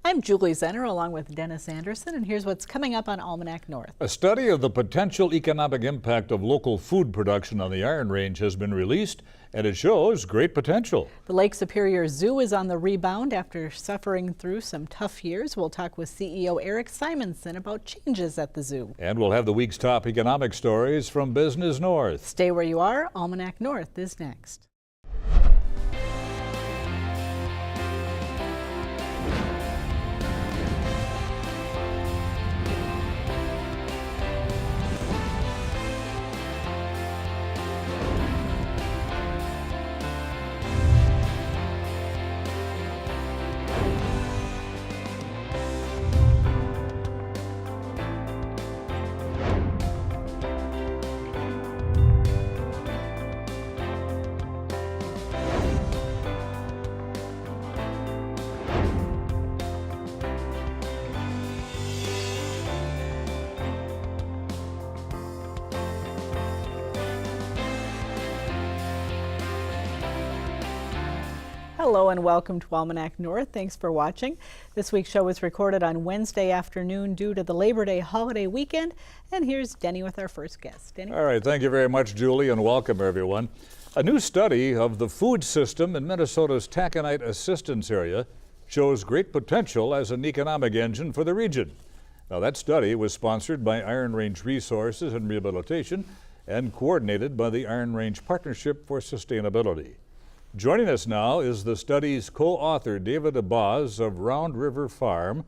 I'm Julie Zenner along with Dennis Anderson, and here's what's coming up on Almanac North. A study of the potential economic impact of local food production on the Iron Range has been released, and it shows great potential. The Lake Superior Zoo is on the rebound after suffering through some tough years. We'll talk with CEO Eric Simonson about changes at the zoo. And we'll have the week's top economic stories from Business North. Stay where you are. Almanac North is next. Hello and welcome to Almanac North. Thanks for watching. This week's show was recorded on Wednesday afternoon due to the Labor Day holiday weekend. And here's Denny with our first guest. Denny? All right, thank you very much, Julie, and welcome everyone. A new study of the food system in Minnesota's taconite assistance area shows great potential as an economic engine for the region. Now, that study was sponsored by Iron Range Resources and Rehabilitation and coordinated by the Iron Range Partnership for Sustainability. Joining us now is the study's co-author, David Abaz of Round River Farm,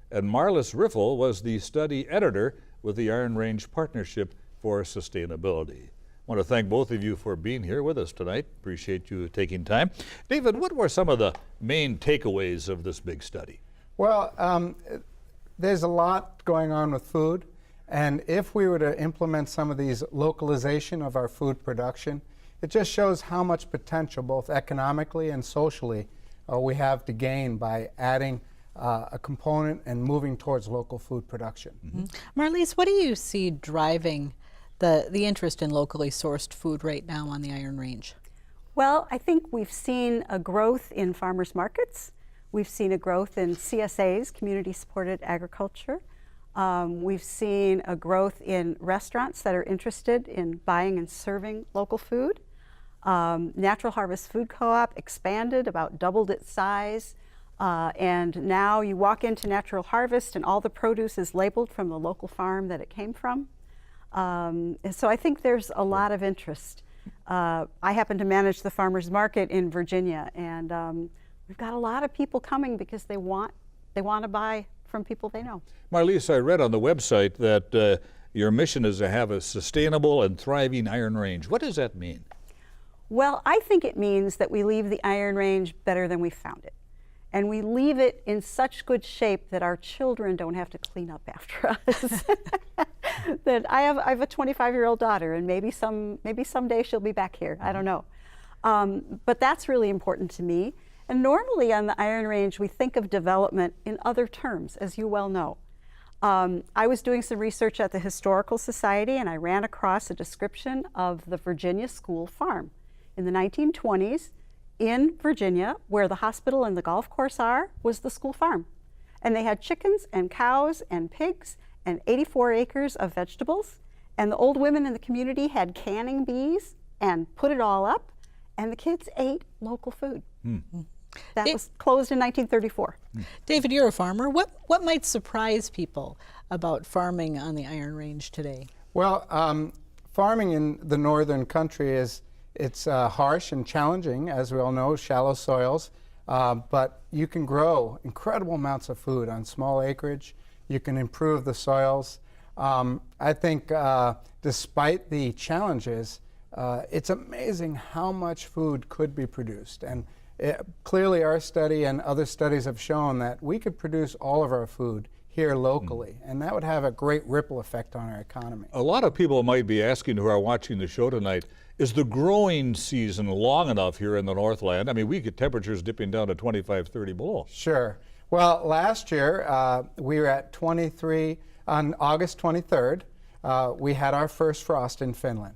and Marlis Riffle was the study editor with the Iron Range Partnership for Sustainability. I want to thank both of you for being here with us tonight. Appreciate you taking time. David, what were some of the main takeaways of this big study? Well, there's a lot going on with food, and if we were to implement some of these localization of our food production, it just shows how much potential, both economically and socially, we have to gain by adding a component and moving towards local food production. Mm-hmm. Marlis, what do you see driving the interest in locally sourced food right now on the Iron Range? Well, I think we've seen a growth in farmers markets. We've seen a growth in CSAs, community-supported agriculture. We've seen a growth in restaurants that are interested in buying and serving local food. Natural Harvest Food Co-op expanded, about doubled its size, and now you walk into Natural Harvest and all the produce is labeled from the local farm that it came from. So I think there's a lot of interest. I happen to manage the farmers market in Virginia, and we've got a lot of people coming because they want to buy from people they know. Marlis, I read on the website that your mission is to have a sustainable and thriving Iron Range. What does that mean? Well, I think it means that we leave the Iron Range better than we found it. And we leave it in such good shape that our children don't have to clean up after us. That I have a 25-year-old daughter, and maybe someday she'll be back here. I don't know. But that's really important to me. And normally on the Iron Range, we think of development in other terms, as you well know. I was doing some research at the Historical Society, and I ran across a description of the Virginia School Farm. In the 1920s, in Virginia, where the hospital and the golf course are, was the school farm. And they had chickens and cows and pigs and 84 acres of vegetables. And the old women in the community had canning bees and put it all up, and the kids ate local food. That was closed in 1934. David, you're a farmer. What might surprise people about farming on the Iron Range today? Well, farming in the northern country it's harsh and challenging, as we all know, shallow soils, but you can grow incredible amounts of food on small acreage. You can improve the soils. I think despite the challenges, it's amazing how much food could be produced. And clearly our study and other studies have shown that we could produce all of our food here locally, and that would have a great ripple effect on our economy. A lot of people might be asking who are watching the show tonight, is the growing season long enough here in the Northland? I mean, we get temperatures dipping down to 25, 30 below. Sure. Well, last year we were at 23, on August 23rd, we had our first frost in Finland.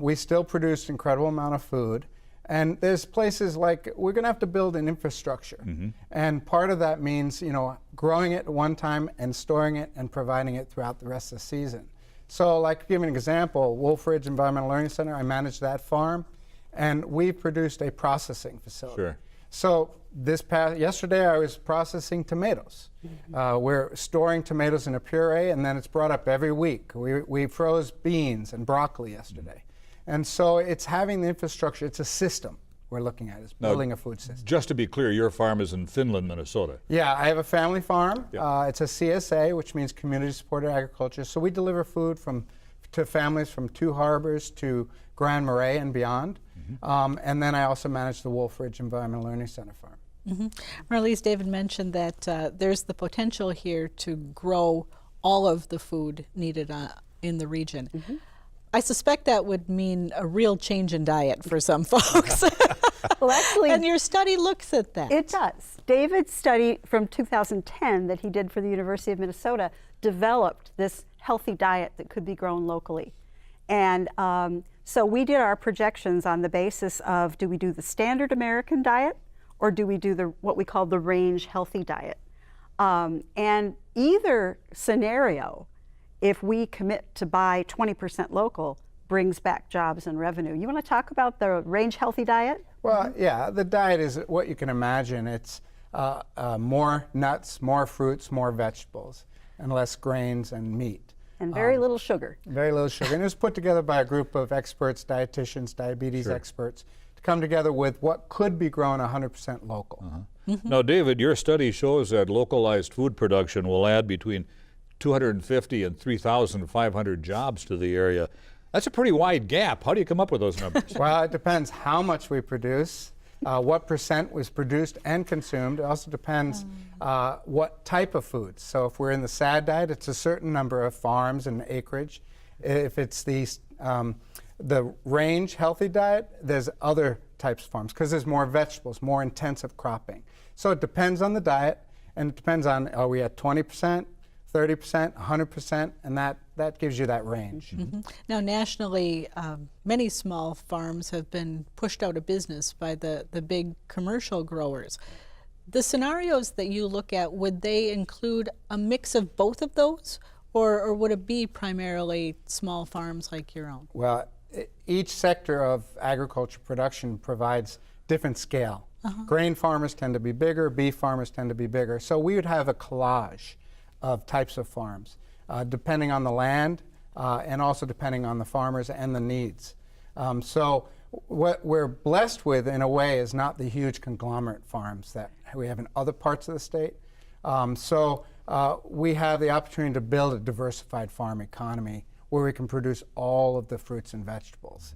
We still produced incredible amount of food, And there's places like we're going to have to build an infrastructure. And part of that means, growing it at one time and storing it and providing it throughout the rest of the season. So like, to give you an example, Wolf Ridge Environmental Learning Center, I manage that farm, and we produced a processing facility. Sure. So yesterday I was processing tomatoes. We're storing tomatoes in a puree, and then it's brought up every week. We froze beans and broccoli yesterday. And so it's having the infrastructure, it's a system we're looking at, it's building a food system. Just to be clear, your farm is in Finland, Minnesota. Yeah, I have a family farm. Yeah. It's a CSA, which means Community Supported Agriculture. So we deliver food to families from Two Harbors to Grand Marais and beyond. And then I also manage the Wolf Ridge Environmental Learning Center farm. Marlise, David mentioned that there's the potential here to grow all of the food needed in the region. I suspect that would mean a real change in diet for some folks. Well, actually, and your study looks at that. it does. David's study from 2010 that he did for the University of Minnesota developed this healthy diet that could be grown locally. And so we did our projections on the basis of, do we do the standard American diet, or do we do what we call the range healthy diet? And either scenario, if we commit to buy 20% local, brings back jobs and revenue. You want to talk about the range healthy diet? Well, yeah, the diet is what you can imagine. It's more nuts, more fruits, more vegetables, and less grains and meat. And very little sugar. Very little sugar. And it was put together by a group of experts, dietitians, diabetes experts, to come together with what could be grown 100% local. Now, David, your study shows that localized food production will add between 250 and 3,500 jobs to the area. That's a pretty wide gap. How do you come up with those numbers? Well, it depends how much we produce, what percent was produced and consumed. It also depends what type of foods. So if we're in the SAD diet, it's a certain number of farms and acreage. If it's the range healthy diet, there's other types of farms because there's more vegetables, more intensive cropping. So it depends on the diet, and it depends on, are we at 20%? 30%, 100%, and that gives you that range. Now, nationally, many small farms have been pushed out of business by the big commercial growers. The scenarios that you look at, would they include a mix of both of those, or would it be primarily small farms like your own? Well, each sector of agriculture production provides different scale. Grain farmers tend to be bigger, beef farmers tend to be bigger. So we would have a collage of types of farms, depending on the land and also depending on the farmers and the needs. So what we're blessed with, in a way, is not the huge conglomerate farms that we have in other parts of the state. So we have the opportunity to build a diversified farm economy where we can produce all of the fruits and vegetables,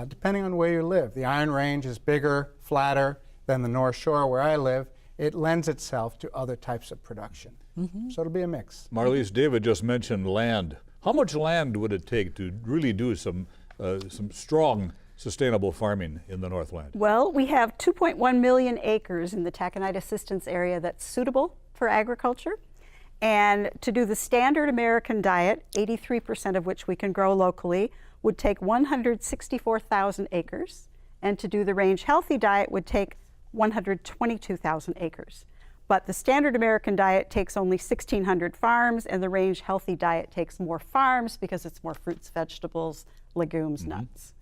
depending on where you live. The Iron Range is bigger, flatter than the North Shore where I live. It lends itself to other types of production. So it'll be a mix. Marlise, David just mentioned land. How much land would it take to really do some strong, sustainable farming in the Northland? Well, we have 2.1 million acres in the taconite assistance area that's suitable for agriculture. And to do the standard American diet, 83% of which we can grow locally, would take 164,000 acres. And to do the range healthy diet would take 122,000 acres. But the standard American diet takes only 1,600 farms, and the range healthy diet takes more farms because it's more fruits, vegetables, legumes, nuts.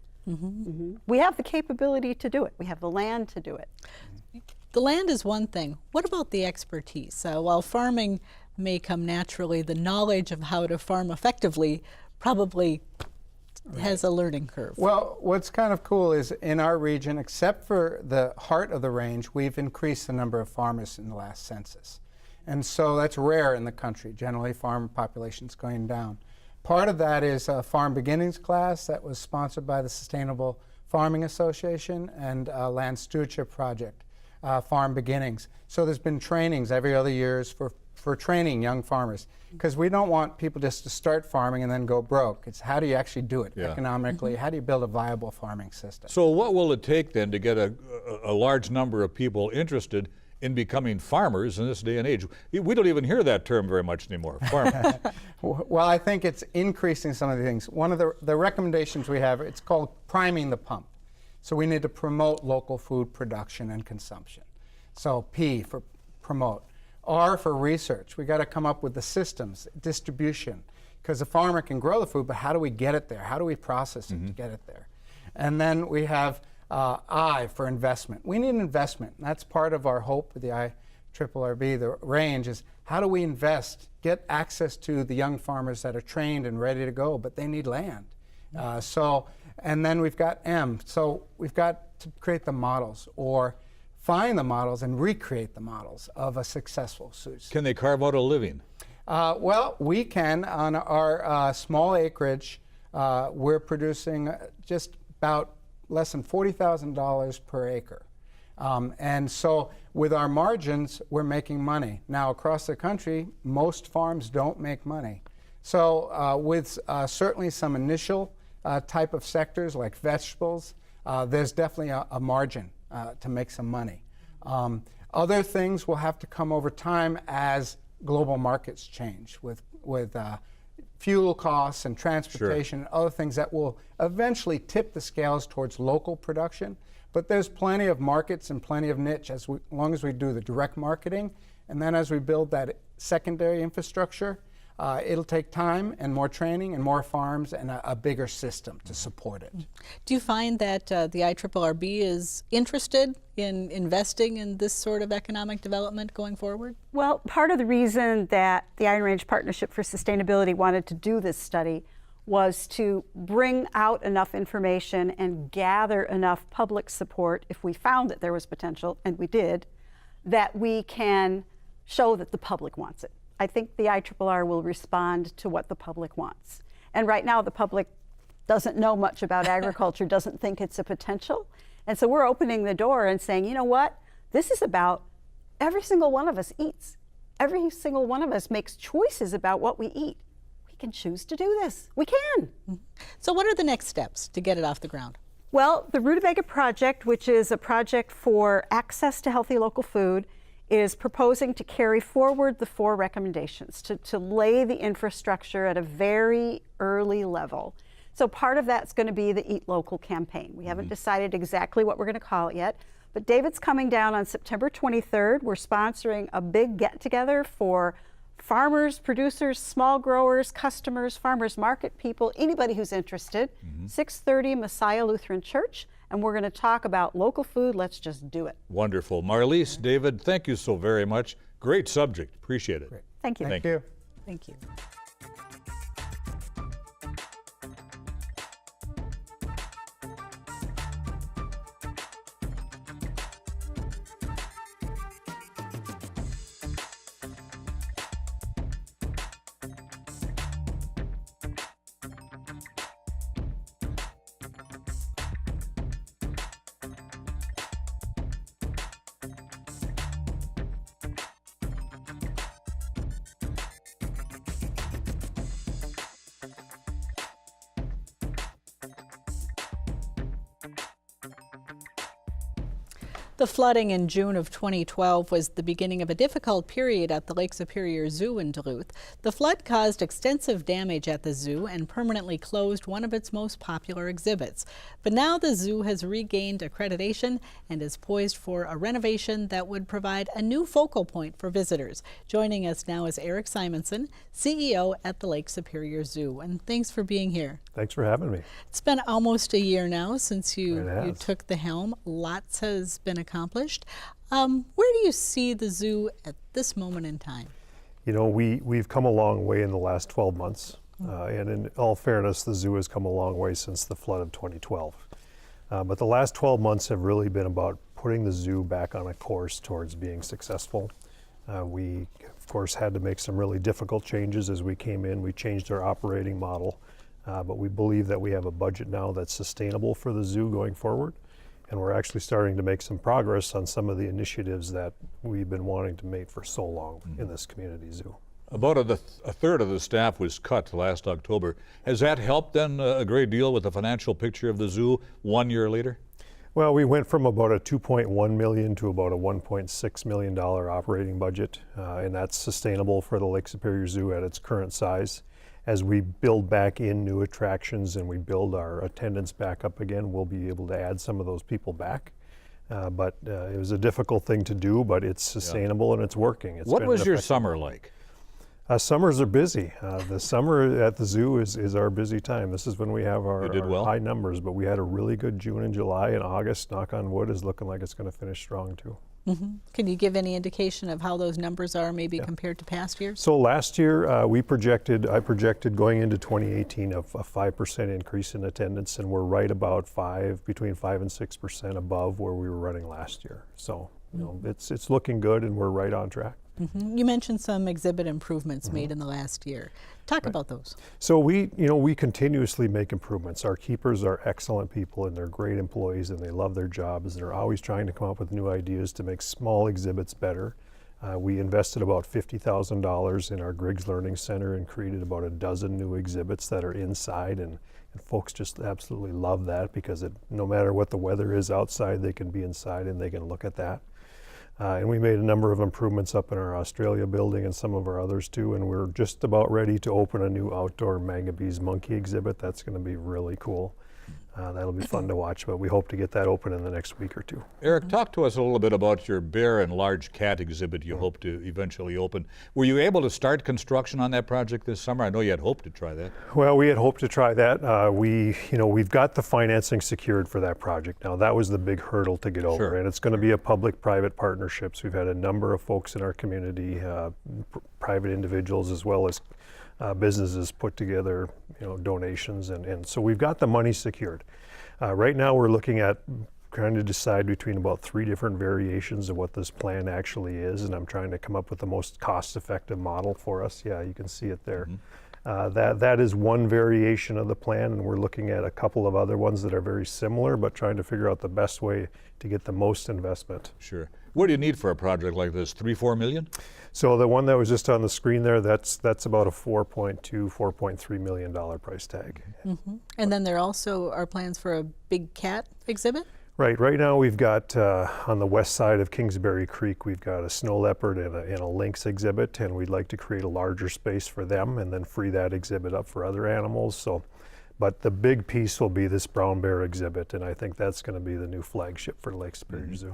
We have the capability to do it. We have the land to do it. The land is one thing. What about the expertise? While farming may come naturally, the knowledge of how to farm effectively probably has a learning curve. Well, what's kind of cool is in our region, except for the heart of the range, we've increased the number of farmers in the last census. And so that's rare in the country. Generally, farm population's going down. Part of that is a Farm Beginnings class that was sponsored by the Sustainable Farming Association and Land Stewardship Project, Farm Beginnings. So there's been trainings every other years for training young farmers, because we don't want people just to start farming and then go broke. It's how do you actually do it economically? How do you build a viable farming system? So what will it take then to get a large number of people interested in becoming farmers in this day and age? We don't even hear that term very much anymore, farmers. Well, I think it's increasing some of the things. One of the recommendations we have, it's called priming the pump. So we need to promote local food production and consumption. So P for promote. R for research. We got to come up with the systems, distribution, because the farmer can grow the food, but how do we get it there? How do we process it to get it there? And then we have I for investment. We need investment. And that's part of our hope with the IRRB, the range, is how do we invest, get access to the young farmers that are trained and ready to go, but they need land. And then we've got M. So we've got to create the models or find the models and recreate the models of a successful SUS. Can they carve out a living? Well, we can. On our small acreage, we're producing just about less than $40,000 per acre. And so with our margins, we're making money. Now, across the country, most farms don't make money. So with certainly some initial type of sectors like vegetables, there's definitely a margin to make some money. Other things will have to come over time as global markets change with fuel costs and transportation and other things that will eventually tip the scales towards local production. But there's plenty of markets and plenty of niche as long as we do the direct marketing. And then as we build that secondary infrastructure, it'll take time and more training and more farms and a bigger system to support it. Do you find that the IRRB is interested in investing in this sort of economic development going forward? Well, part of the reason that the Iron Range Partnership for Sustainability wanted to do this study was to bring out enough information and gather enough public support, if we found that there was potential, and we did, that we can show that the public wants it. I think the IRRR will respond to what the public wants. And right now the public doesn't know much about agriculture, doesn't think it's a potential. And so we're opening the door and saying, you know what? This is about every single one of us eats. Every single one of us makes choices about what we eat. We can choose to do this. We can. So what are the next steps to get it off the ground? Well, the Rutabaga Project, which is a project for access to healthy local food, is proposing to carry forward the 4 recommendations, to lay the infrastructure at a very early level. So part of that's going to be the Eat Local campaign. We haven't decided exactly what we're going to call it yet, but David's coming down on September 23rd. We're sponsoring a big get-together for farmers, producers, small growers, customers, farmers market people, anybody who's interested. 6:30 Messiah Lutheran Church. And we're going to talk about local food. Let's just do it. Wonderful. Marlise, David, thank you so very much. Great subject. Appreciate it. Great. Thank you. Thank you. Thank you. The flooding in June of 2012 was the beginning of a difficult period at the Lake Superior Zoo in Duluth. The flood caused extensive damage at the zoo and permanently closed one of its most popular exhibits. But now the zoo has regained accreditation and is poised for a renovation that would provide a new focal point for visitors. Joining us now is Eric Simonson, CEO at the Lake Superior Zoo. And thanks for being here. Thanks for having me. It's been almost a year now since you It has. took the helm. Lots has been accomplished. Where do you see the zoo at this moment in time? You know, we've come a long way in the last 12 months. And in all fairness, the zoo has come a long way since the flood of 2012. But the last 12 months have really been about putting the zoo back on a course towards being successful. We, of course, had to make some really difficult changes as we came in. We changed our operating model. But we believe that we have a budget now that's sustainable for the zoo going forward. And we're actually starting to make some progress on some of the initiatives that we've been wanting to make for so long in this community zoo. About a third of the staff was cut last October. Has that helped then a great deal with the financial picture of the zoo 1 year later? Well, we went from about a $2.1 million to about a $1.6 million operating budget, and that's sustainable for the Lake Superior Zoo at its current size. as we build back in new attractions and we build our attendance back up again, we'll be able to add some of those people back. But it was a difficult thing to do, but it's sustainable and it's working. What been was an your effective- summer like? Summers are busy. The summer at the zoo is our busy time. This is when we have our, You did our well? high numbers, but we had a really good June and July, and August, knock on wood, is looking like it's going to finish strong too. Can you give any indication of how those numbers are maybe compared to past years? So last year, I projected going into 2018 of a 5% increase in attendance, and we're right about between 5 and 6% above where we were running last year. So you know, it's looking good, and we're right on track. You mentioned some exhibit improvements made in the last year. Talk about those. So we continuously make improvements. Our keepers are excellent people and they're great employees and they love their jobs and they're always trying to come up with new ideas to make small exhibits better. We invested about $50,000 in our Griggs Learning Center and created about a dozen new exhibits that are inside, and folks just absolutely love that because no matter what the weather is outside, they can be inside and they can look at that. And we made a number of improvements up in our Australia building and some of our others too, and we're just about ready to open a new outdoor Mangabeys monkey exhibit. That's going to be really cool. That'll be fun to watch, but we hope to get that open in the next week or two. Eric, talk to us a little bit about your bear and large cat exhibit you hope to eventually open. Were you able to start construction on that project this summer? I know you had hoped to try that. Well, we had hoped to try that. We've got the financing secured for that project now. That was the big hurdle to get over, Sure. and it's going to be a public-private partnerships. We've had a number of folks in our community, private individuals as well as businesses put together, donations, and so we've got the money secured. Right now, we're looking at trying to decide between about 3 different variations of what this plan actually is, and I'm trying to come up with the most cost-effective model for us. Yeah, you can see it there. That is one variation of the plan, and we're looking at a couple of other ones that are very similar, but trying to figure out the best way to get the most investment. Sure. What do you need for a project like this? 3-4 million? So the one that was just on the screen there, that's about a $4.3 million price tag. And then there also are plans for a big cat exhibit? Right now we've got on the west side of Kingsbury Creek, we've got a snow leopard and a lynx exhibit, and we'd like to create a larger space for them and then free that exhibit up for other animals. But the big piece will be this brown bear exhibit, and I think that's going to be the new flagship for Lake Superior Zoo.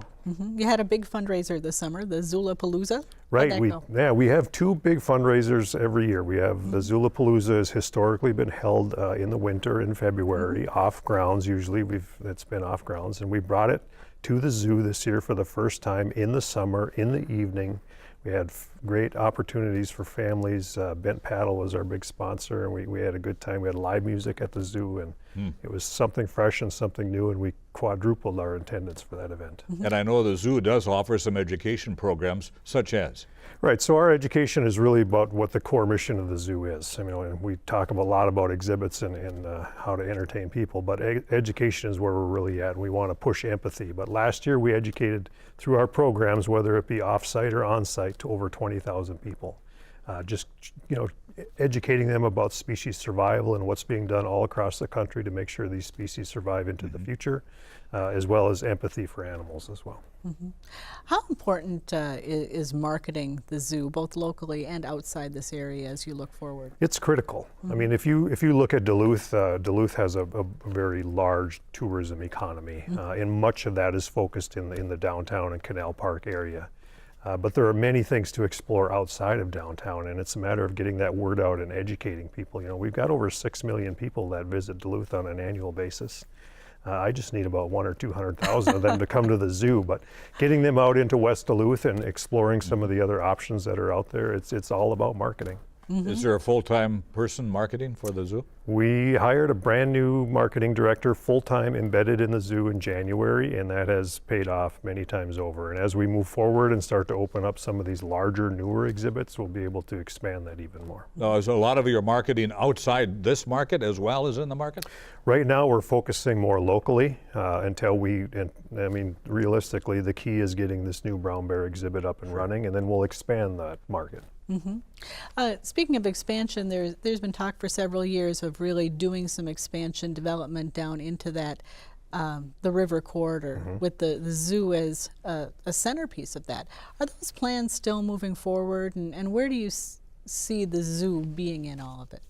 You had a big fundraiser this summer, the Zulapalooza. Right, How'd that go? we have 2 big fundraisers every year. We have the Zulapalooza has historically been held in the winter in February, off grounds. Usually it's been off grounds, and we brought it to the zoo this year for the first time in the summer, in the evening. We had great opportunities for families. Bent Paddle was our big sponsor, and we had a good time. We had live music at the zoo, and it was something fresh and something new, and we quadrupled our attendance for that event. And I know the zoo does offer some education programs, such as? Right, so our education is really about what the core mission of the zoo is. And we talk a lot about exhibits and how to entertain people, but education is where we're really at, and we want to push empathy. But last year we educated through our programs, whether it be off-site or on-site, to over 20,000 people. Educating them about species survival and what's being done all across the country to make sure these species survive into the future, as well as empathy for animals as well. How important is marketing the zoo, both locally and outside this area, as you look forward? It's critical. I mean, if you look at Duluth, Duluth has a very large tourism economy, and much of that is focused in the downtown and Canal Park area. But there are many things to explore outside of downtown, and it's a matter of getting that word out and educating people. We've got over 6 million people that visit Duluth on an annual basis. I just need about 100,000 or 200,000 of them to come to the zoo, but getting them out into West Duluth and exploring some of the other options that are out there, it's all about marketing. Is there a full-time person marketing for the zoo? We hired a brand new marketing director, full-time embedded in the zoo in January, and that has paid off many times over. And as we move forward and start to open up some of these larger, newer exhibits, we'll be able to expand that even more. Now, is a lot of your marketing outside this market as well as in the market? Right now, we're focusing more locally realistically, the key is getting this new brown bear exhibit up and running, and then we'll expand that market. Speaking of expansion, there's been talk for several years of really doing some expansion development down into that the river corridor with the zoo as a centerpiece of that. Are those plans still moving forward, and where do you see the zoo being in all of it?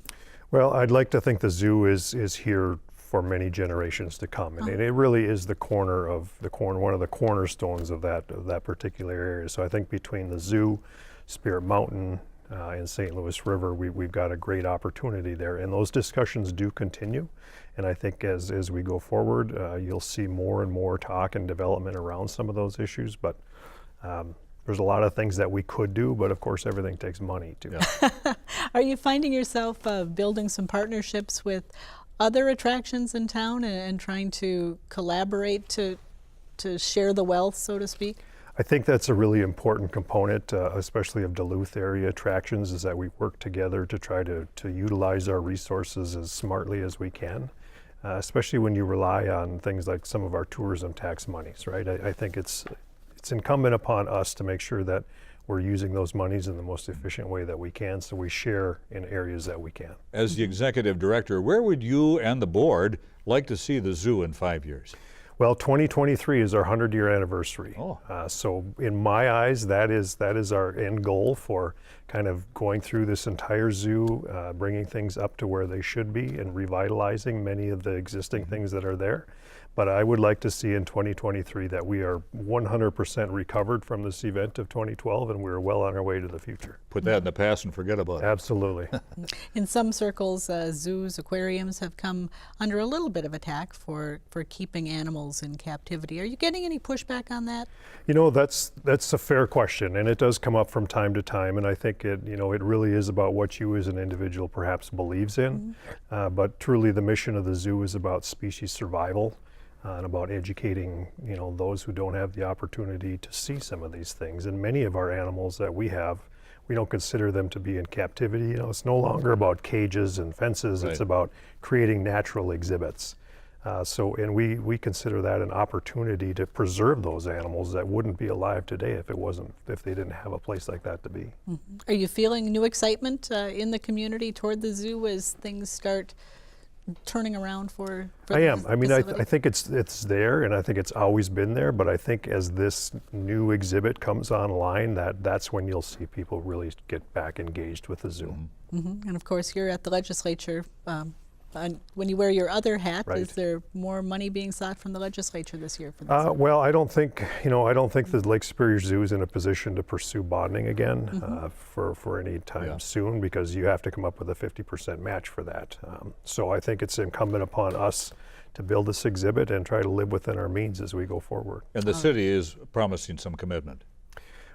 Well, I'd like to think the zoo is here for many generations to come, and it really is one of the cornerstones of that particular area. So I think between the zoo, Spirit Mountain, and St. Louis River, we've got a great opportunity there, and those discussions do continue. And I think as we go forward, you'll see more and more talk and development around some of those issues. But there's a lot of things that we could do, but of course everything takes money too. Yeah. Are you finding yourself building some partnerships with other attractions in town and trying to collaborate to share the wealth, so to speak? I think that's a really important component, especially of Duluth area attractions, is that we work together to try to utilize our resources as smartly as we can, especially when you rely on things like some of our tourism tax monies, right? I think it's incumbent upon us to make sure that we're using those monies in the most efficient way that we can, so we share in areas that we can. As the executive director, where would you and the board like to see the zoo in 5 years? Well, 2023 is our 100-year anniversary. Oh. So in my eyes, that is our end goal for kind of going through this entire zoo, bringing things up to where they should be and revitalizing many of the existing things that are there. But I would like to see in 2023 that we are 100% recovered from this event of 2012 and we're well on our way to the future. Put that in the past and forget about it. Absolutely. In some circles, zoos, aquariums have come under a little bit of attack for keeping animals in captivity. Are you getting any pushback on that? You know, that's a fair question, and it does come up from time to time, and I think it really is about what you as an individual perhaps believes in. But truly the mission of the zoo is about species survival. And about educating, those who don't have the opportunity to see some of these things. And many of our animals that we have, we don't consider them to be in captivity. It's no longer about cages and fences. Right. It's about creating natural exhibits. And we consider that an opportunity to preserve those animals that wouldn't be alive today if they didn't have a place like that to be. Are you feeling new excitement in the community toward the zoo as things start turning around for I am. the I mean, I facility? think it's there, and I think it's always been there. But I think as this new exhibit comes online, that's when you'll see people really get back engaged with the zoo. And of course, you're at the legislature. When you wear your other hat, Right. is there more money being sought from the legislature this year for this? Well, I don't think the Lake Superior Zoo is in a position to pursue bonding again for any time soon, because you have to come up with a 50% match for that. So I think it's incumbent upon us to build this exhibit and try to live within our means as we go forward. And the city is promising some commitment.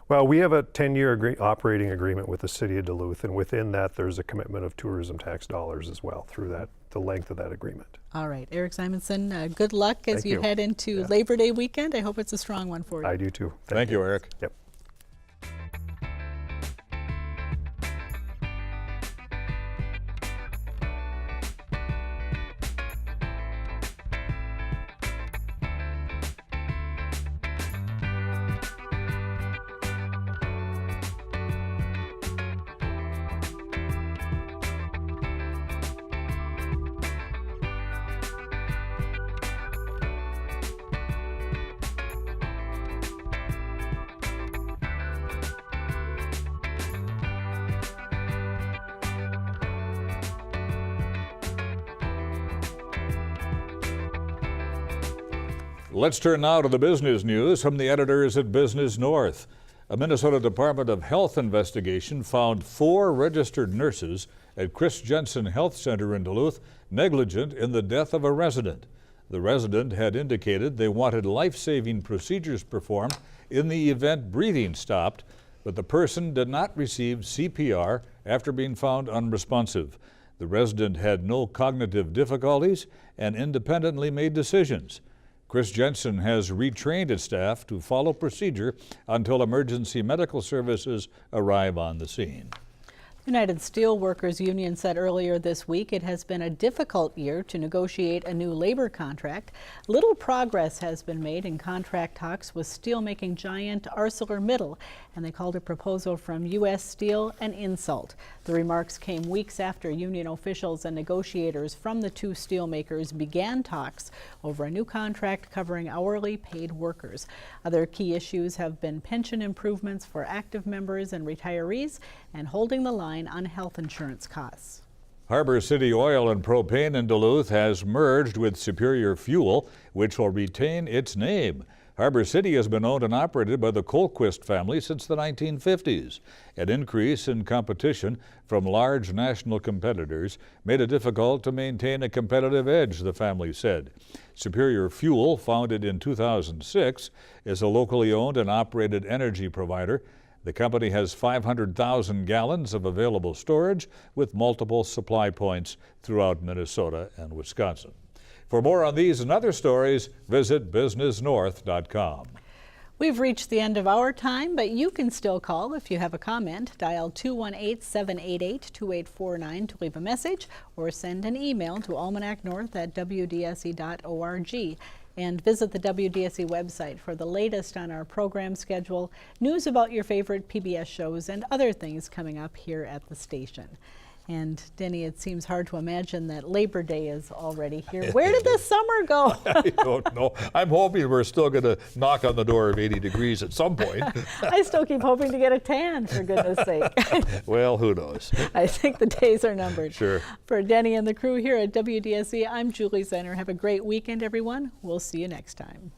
Well, we have a 10-year operating agreement with the city of Duluth, and within that there's a commitment of tourism tax dollars as well through the length of that agreement. All right, Eric Simonson, good luck as Thank you you. head into Labor Day weekend. I hope it's a strong one for you. I do too. Thank you, Eric. Yep. Let's turn now to the business news from the editors at Business North. A Minnesota Department of Health investigation found 4 registered nurses at Chris Jensen Health Center in Duluth negligent in the death of a resident. The resident had indicated they wanted life-saving procedures performed in the event breathing stopped, but the person did not receive CPR after being found unresponsive. The resident had no cognitive difficulties and independently made decisions. Chris Jensen has retrained its staff to follow procedure until emergency medical services arrive on the scene. United Steelworkers Union said earlier this week it has been a difficult year to negotiate a new labor contract. Little progress has been made in contract talks with steelmaking giant ArcelorMittal, and they called a proposal from U.S. Steel an insult. The remarks came weeks after union officials and negotiators from the 2 steelmakers began talks over a new contract covering hourly paid workers. Other key issues have been pension improvements for active members and retirees and holding the line on health insurance costs. Harbor City Oil and Propane in Duluth has merged with Superior Fuel, which will retain its name. Harbor City has been owned and operated by the Colquist family since the 1950s. An increase in competition from large national competitors made it difficult to maintain a competitive edge, the family said. Superior Fuel, founded in 2006, is a locally owned and operated energy provider. The company has 500,000 gallons of available storage with multiple supply points throughout Minnesota and Wisconsin. For more on these and other stories, visit businessnorth.com. We've reached the end of our time, but you can still call if you have a comment. Dial 218-788-2849 to leave a message or send an email to almanacnorth@wdse.org. And visit the WDSE website for the latest on our program schedule, news about your favorite PBS shows, and other things coming up here at the station. And Denny, it seems hard to imagine that Labor Day is already here. Where did the summer go? I don't know. I'm hoping we're still going to knock on the door of 80 degrees at some point. I still keep hoping to get a tan, for goodness sake. Well, who knows? I think the days are numbered. Sure. For Denny and the crew here at WDSE, I'm Julie Zenner. Have a great weekend, everyone. We'll see you next time.